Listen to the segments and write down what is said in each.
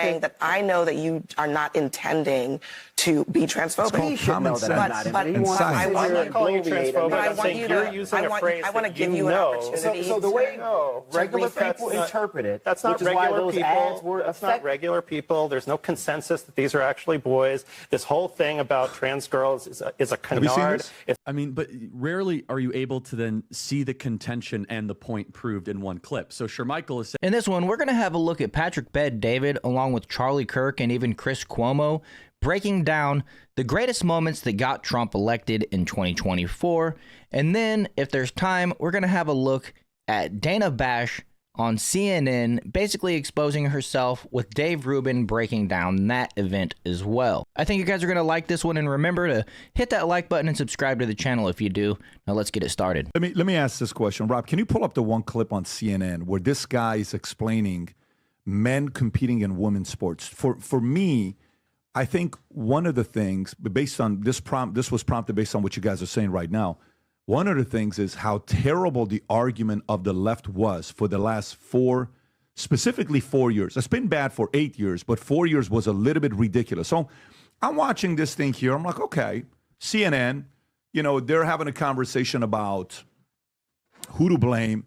saying that I know that you are not intending to be transphobic. I'm not calling you transphobic. I'm saying you're using a phrase that you know. So the way regular people interpret it, that's not regular people. That's not regular people. There's no consensus that these are actually boys. This whole thing about trans girls is a canard. I mean, but rarely are you able to then see the contention and the point proved in one clip. So Shermichael is saying... In this one, we're going to have a look at Patrick Bet-David along with Charlie Kirk and even Chris Cuomo breaking down the greatest moments that got Trump elected in 2024. And then, if there's time, we're going to have a look at Dana Bash on CNN, basically exposing herself, with Dave Rubin breaking down that event as well. I think you guys are going to like this one, and remember to hit that like button and subscribe to the channel if you do. Now let's get it started. Let me ask this question. Rob, can you pull up the one clip on CNN where this guy is explaining men competing in women's sports? For me, I think one of the things, based on this was prompted based on what you guys are saying right now, one of the things is how terrible the argument of the left was for the last specifically 4 years. It's been bad for 8 years, but 4 years was a little bit ridiculous. So I'm watching this thing here. I'm like, okay, CNN, they're having a conversation about who to blame.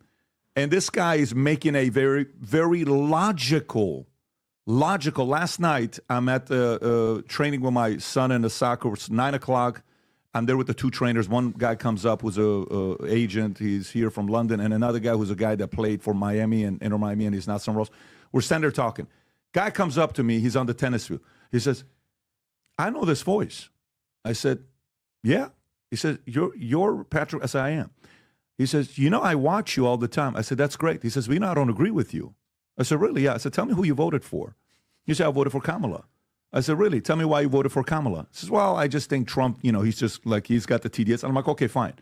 And this guy is making a very, very logical. Last night, I'm at training with my son in the soccer. It's 9 o'clock. I'm there with the two trainers. One guy comes up who's a agent. He's here from London. And another guy who's a guy that played for Miami and Inter Miami, and he's not somewhere else. We're standing there talking. Guy comes up to me. He's on the tennis field. He says, I know this voice. I said, yeah. He says, you're Patrick? I said, I am. He says, I watch you all the time. I said, that's great. He says, I don't agree with you. I said, really? Yeah. I said, tell me who you voted for. He said, I voted for Kamala. I said, really? Tell me why you voted for Kamala. He says, well, I just think Trump, he's just like, he's got the TDS. And I'm like, okay, fine.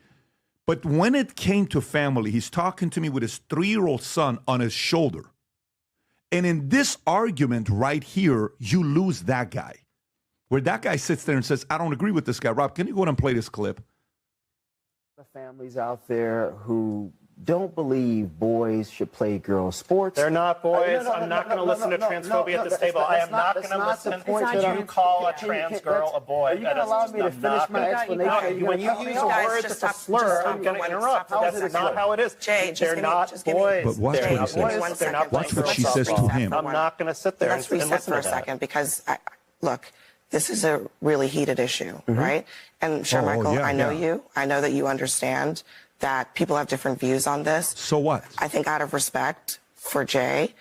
But when it came to family, he's talking to me with his 3-year-old son on his shoulder. And in this argument right here, you lose that guy. Where that guy sits there and says, I don't agree with this guy. Rob, can you go ahead and play this clip? The families out there who don't believe boys should play girls' sports. They're not boys. I'm not going to listen to transphobia at this table. I am not going to listen to you call a trans girl a boy. Are you going to allow me to finish my explanation? When you use a word that's a slur, I'm going to interrupt. That's not how it is. They're not boys. But watch what he says. They're not Watch what she says to him. I'm not going to sit there and listen to that. Let's reset for a second, because, look, this is a really heated issue, right? And Shermichael, I know you. I know that you understand that people have different views on this. So what? I think out of respect for Jay,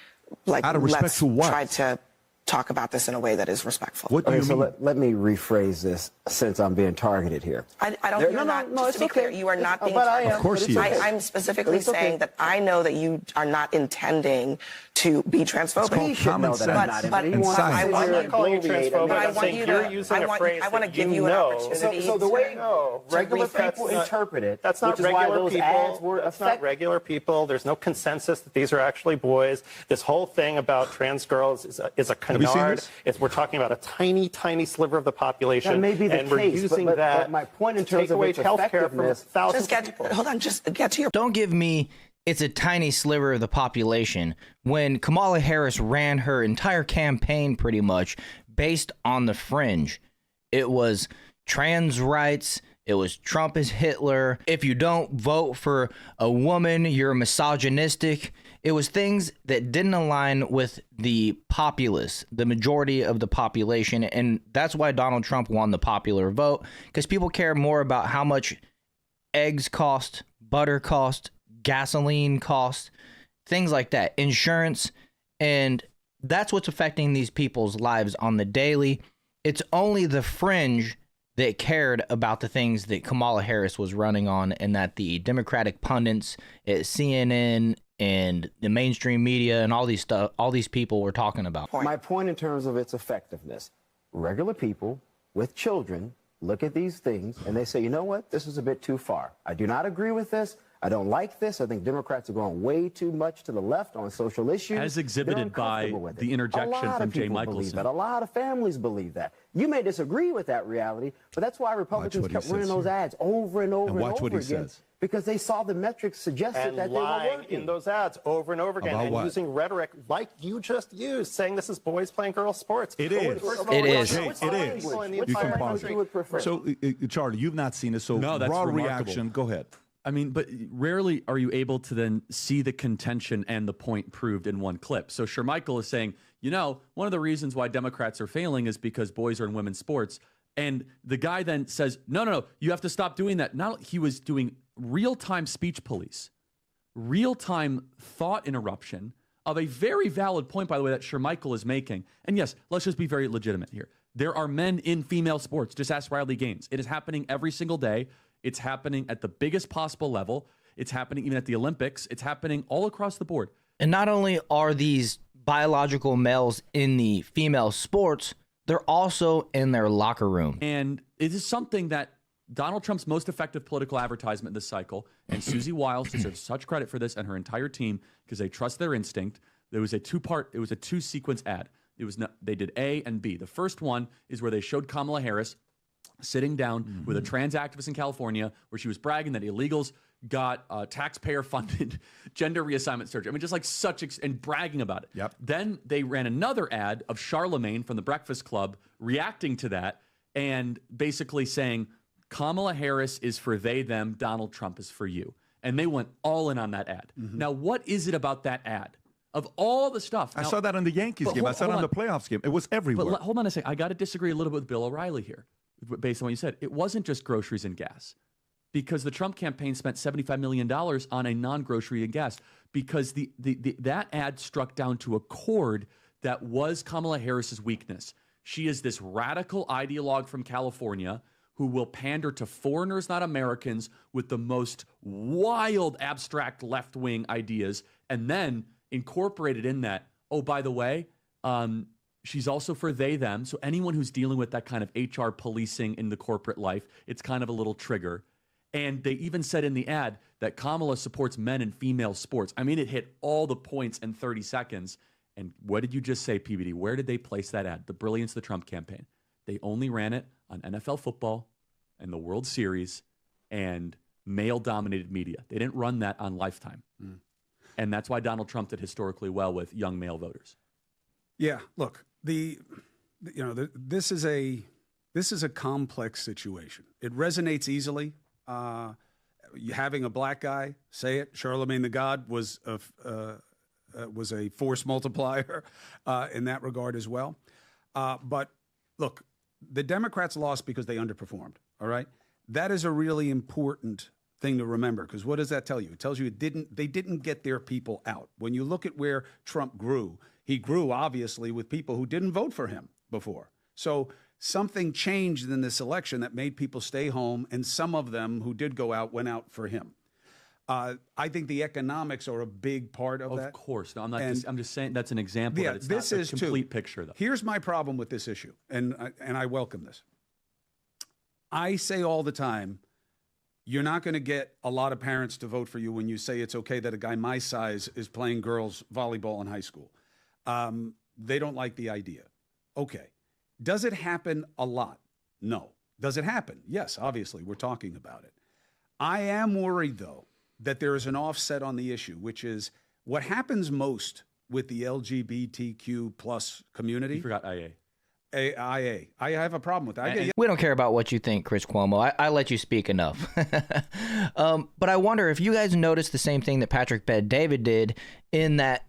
out of respect let's to what? try to talk about this in a way that is respectful. What do you mean? So let me rephrase this, since I'm being targeted here. I don't. Just to be clear, you are not being targeted. Of course he is. I'm specifically saying that I know that you are not intending to be transphobic. It's called common sense and science. I'm not calling you transphobic. I'm saying you're using a phrase that you know. So the way regular people interpret it, that's not regular people. That's not regular people. There's no consensus that these are actually boys. This whole thing about trans girls is a canard. We're talking about a tiny, tiny sliver of the population. That may be the case, but my point in terms of its effectiveness, just get to your... Don't give me it's a tiny sliver of the population when Kamala Harris ran her entire campaign pretty much based on the fringe. It was trans rights. It was Trump is Hitler. If you don't vote for a woman, you're misogynistic. It was things that didn't align with the populace, the majority of the population. And that's why Donald Trump won the popular vote, because people care more about how much eggs cost, butter cost, gasoline cost, things like that, insurance. And that's what's affecting these people's lives on the daily. It's only the fringe that cared about the things that Kamala Harris was running on, and that the Democratic pundits at CNN and the mainstream media and all these people were talking about. My point in terms of its effectiveness, regular people with children look at these things and they say, you know what, this is a bit too far. I do not agree with this. I don't like this. I think Democrats are going way too much to the left on social issues. As exhibited by the interjection from Jay Michelson. A lot of families believe that. You may disagree with that reality, but that's why Republicans kept running those ads over and over and over again. because they saw the metrics suggested and that they were lying working. in those ads over and over again, About and what? using rhetoric like you just used, saying this is boys playing girls sports. It is. It is. It is. You can pause it. So, Charlie, you've not seen it, so No, that's raw remarkable. reaction. Go ahead. I mean, but rarely are you able to then see the contention and the point proved in one clip. So Shermichael is saying, you know, one of the reasons why Democrats are failing is because boys are in women's sports. And the guy then says, no, you have to stop doing that. Not he was doing real-time speech police, real-time thought interruption of a very valid point, by the way, that Shermichael is making. And yes, let's just be very legitimate here. There are men in female sports. Just ask Riley Gaines. It is happening every single day. It's happening at the biggest possible level. It's happening even at the Olympics. It's happening all across the board. And not only are these biological males in the female sports, they're also in their locker room. And it is something that Donald Trump's most effective political advertisement this cycle, and Susie Wiles deserves such credit for this and her entire team because they trust their instinct. There was a two-sequence ad. They did A and B. The first one is where they showed Kamala Harris sitting down with a trans activist in California where she was bragging that illegals got taxpayer-funded gender reassignment surgery. I mean, just like and bragging about it. Yep. Then they ran another ad of Charlemagne from the Breakfast Club reacting to that and basically saying, Kamala Harris is for they, them, Donald Trump is for you. And they went all in on that ad. Now, what is it about that ad? Of all the stuff. I saw that on the Yankees game. I saw it on the playoffs game. It was everywhere. But hold on a second. I got to disagree a little bit with Bill O'Reilly here, based on what you said. It wasn't just groceries and gas, because the Trump campaign spent $75 million on a non-grocery and gas, because that ad struck down to a chord that was Kamala Harris's weakness. She is this radical ideologue from California who will pander to foreigners, not Americans, with the most wild, abstract left-wing ideas, and then incorporated in that, oh, by the way, she's also for they, them. So anyone who's dealing with that kind of HR policing in the corporate life, it's kind of a little trigger. And they even said in the ad that Kamala supports men and female sports. I mean, it hit all the points in 30 seconds. And what did you just say, PBD? Where did they place that ad? The brilliance of the Trump campaign. They only ran it on NFL football and the World Series and male-dominated media. They didn't run that on Lifetime. And that's why Donald Trump did historically well with young male voters. Yeah, look, this is a complex situation. It resonates easily. Having a black guy say it, Charlemagne the God was a force multiplier in that regard as well. But look, the Democrats lost because they underperformed. All right, that is a really important thing to remember, because what does that tell you? It tells you they didn't get their people out. When you look at where Trump grew, he grew obviously with people who didn't vote for him before. So something changed in this election that made people stay home, and some of them who did go out went out for him. I think the economics are a big part of that. Of course. No, I'm not. I'm just saying that's an example. Yeah, that it's this not is a complete picture, though. Here's my problem with this issue, and I welcome this. I say all the time, you're not going to get a lot of parents to vote for you when you say it's okay that a guy my size is playing girls volleyball in high school. They don't like the idea. Okay. Does it happen a lot? No. Does it happen? Yes, obviously. We're talking about it. I am worried, though, that there is an offset on the issue, which is what happens most with the LGBTQ plus community. You forgot IA. IA. I have a problem with that. We don't care about what you think, Chris Cuomo. I let you speak enough. But I wonder if you guys noticed the same thing that Patrick Bet-David did, in that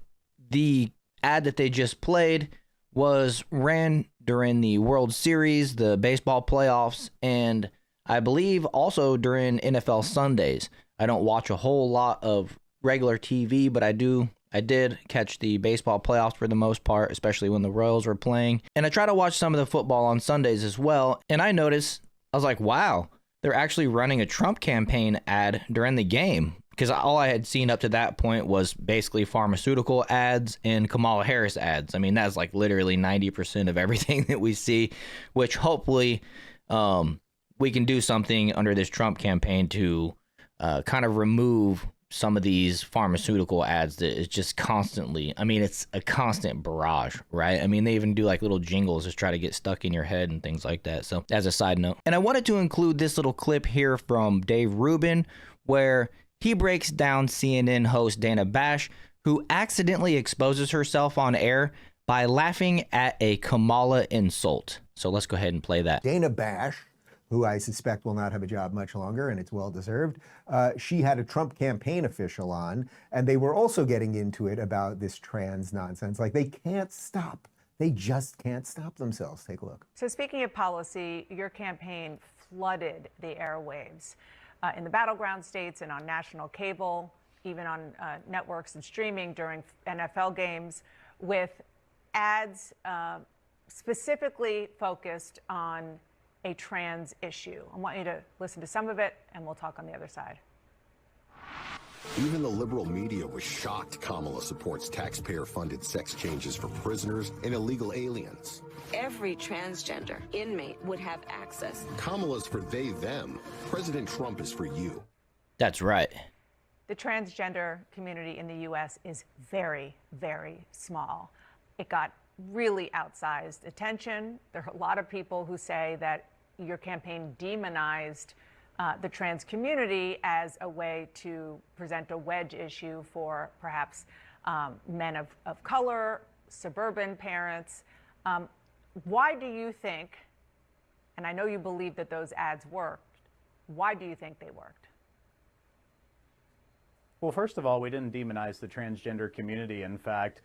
the ad that they just played was ran during the World Series, the baseball playoffs, and I believe also during NFL Sundays. I don't watch a whole lot of regular TV, but I did catch the baseball playoffs for the most part, especially when the Royals were playing. And I try to watch some of the football on Sundays as well. And I noticed, I was like, wow, they're actually running a Trump campaign ad during the game. Because all I had seen up to that point was basically pharmaceutical ads and Kamala Harris ads. I mean, that's like literally 90% of everything that we see, which hopefully we can do something under this Trump campaign to kind of remove some of these pharmaceutical ads that is just constantly, I mean, it's a constant barrage, right? I mean, they even do like little jingles just try to get stuck in your head and things like that. So as a side note, and I wanted to include this little clip here from Dave Rubin, where he breaks down CNN host Dana Bash, who accidentally exposes herself on air by laughing at a Kamala insult. So let's go ahead and play that. Dana Bash, who I suspect will not have a job much longer, and it's well-deserved, she had a Trump campaign official on, and they were also getting into it about this trans nonsense. Like, they can't stop. They just can't stop themselves. Take a look. So speaking of policy, your campaign flooded the airwaves in the battleground states and on national cable, even on networks and streaming during NFL games, with ads specifically focused on a trans issue. I want you to listen to some of it, and we'll talk on the other side. Even the liberal media was shocked Kamala supports taxpayer-funded sex changes for prisoners and illegal aliens. Every transgender inmate would have access. Kamala's for they, them. President Trump is for you. That's right. The transgender community in the U.S. is very, very small. It got really outsized attention. There are a lot of people who say that your campaign demonized the trans community as a way to present a wedge issue for perhaps men of color, suburban parents. Why do you think, and I know you believe that those ads worked, why do you think they worked? Well, first of all, we didn't demonize the transgender community. In fact,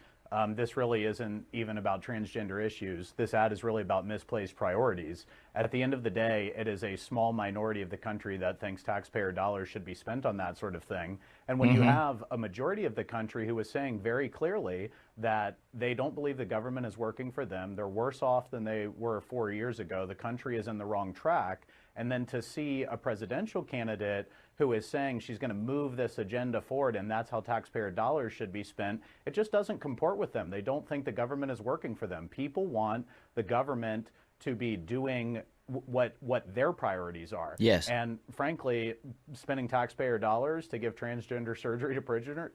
this really isn't even about transgender issues. This ad is really about misplaced priorities. At the end of the day, it is a small minority of the country that thinks taxpayer dollars should be spent on that sort of thing. And when you have a majority of the country who is saying very clearly that they don't believe the government is working for them, they're worse off than they were 4 years ago, the country is in the wrong track, and then to see a presidential candidate who is saying she's going to move this agenda forward and that's how taxpayer dollars should be spent, it just doesn't comport with them. They don't think the government is working for them. People want the government to be doing what their priorities are. Yes. And frankly, spending taxpayer dollars to give transgender surgery to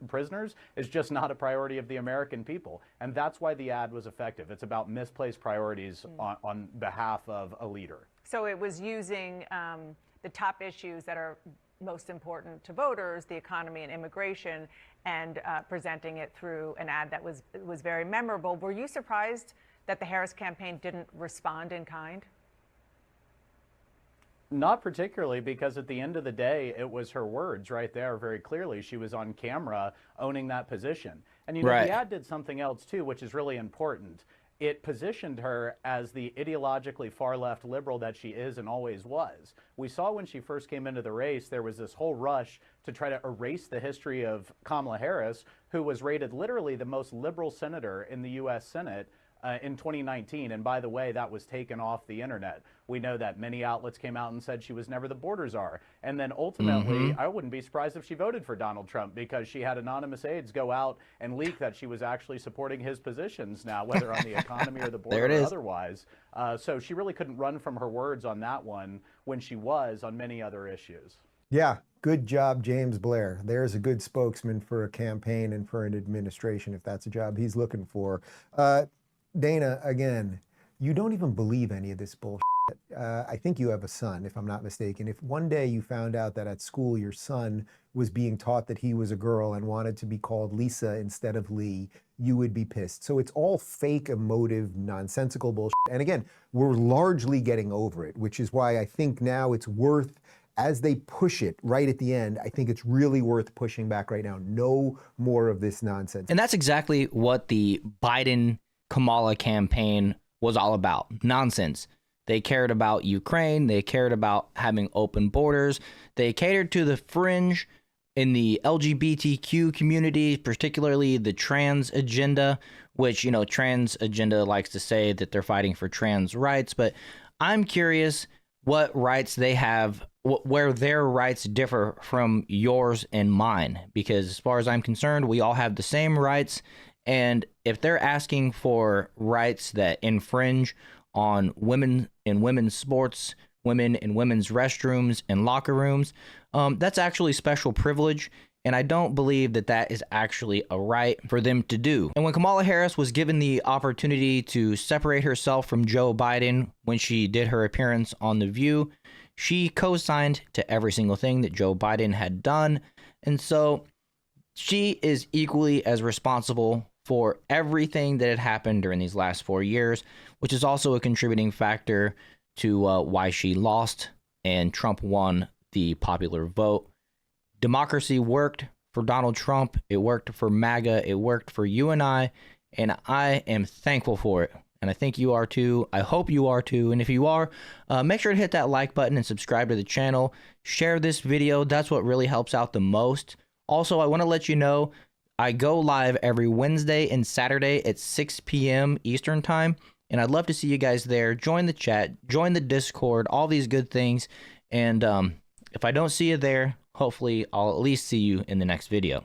prisoners is just not a priority of the American people. And that's why the ad was effective. It's about misplaced priorities on behalf of a leader. So it was using the top issues that are most important to voters, the economy and immigration, and presenting it through an ad that was very memorable. Were you surprised that the Harris campaign didn't respond in kind? Not particularly, because at the end of the day, it was her words right there very clearly. She was on camera owning that position. And you know, the ad did something else too, which is really important. It positioned her as the ideologically far-left liberal that she is and always was. We saw when she first came into the race, there was this whole rush to try to erase the history of Kamala Harris, who was rated literally the most liberal senator in the U.S. Senate in 2019. And by the way, that was taken off the internet. We know that many outlets came out and said she was never the border czar. And then ultimately, I wouldn't be surprised if she voted for Donald Trump, because she had anonymous aides go out and leak that she was actually supporting his positions now, whether on the economy or the border or otherwise. So she really couldn't run from her words on that one when she was on many other issues. Yeah, good job, James Blair. There's a good spokesman for a campaign and for an administration, if that's a job he's looking for. Dana, again, you don't even believe any of this bullshit. I think you have a son, if I'm not mistaken. If one day you found out that at school your son was being taught that he was a girl and wanted to be called Lisa instead of Lee, you would be pissed. So it's all fake, emotive, nonsensical bullshit. And again, we're largely getting over it, which is why I think now it's worth, as they push it right at the end, I think it's really worth pushing back right now. No more of this nonsense. And that's exactly what the Biden-Kamala campaign was all about. Nonsense. They cared about Ukraine. They cared about having open borders. They catered to the fringe in the LGBTQ community, particularly the trans agenda, which, you know, trans agenda likes to say that they're fighting for trans rights. But I'm curious what rights they have, where their rights differ from yours and mine. Because as far as I'm concerned, we all have the same rights. And if they're asking for rights that infringe on women in women's sports, women in women's restrooms and locker rooms, that's actually special privilege. And I don't believe that that is actually a right for them to do. And when Kamala Harris was given the opportunity to separate herself from Joe Biden when she did her appearance on The View, she co-signed to every single thing that Joe Biden had done. And so she is equally as responsible for everything that had happened during these last 4 years, which is also a contributing factor to why she lost and Trump won the popular vote. Democracy worked for Donald Trump. It worked for MAGA. It worked for you and I am thankful for it. And I think you are too. I hope you are too. And if you are, make sure to hit that like button and subscribe to the channel. Share this video. That's what really helps out the most. Also, I want to let you know, I go live every Wednesday and Saturday at 6 p.m. Eastern Time. And I'd love to see you guys there. Join the chat, join the Discord, all these good things. And if I don't see you there, hopefully I'll at least see you in the next video.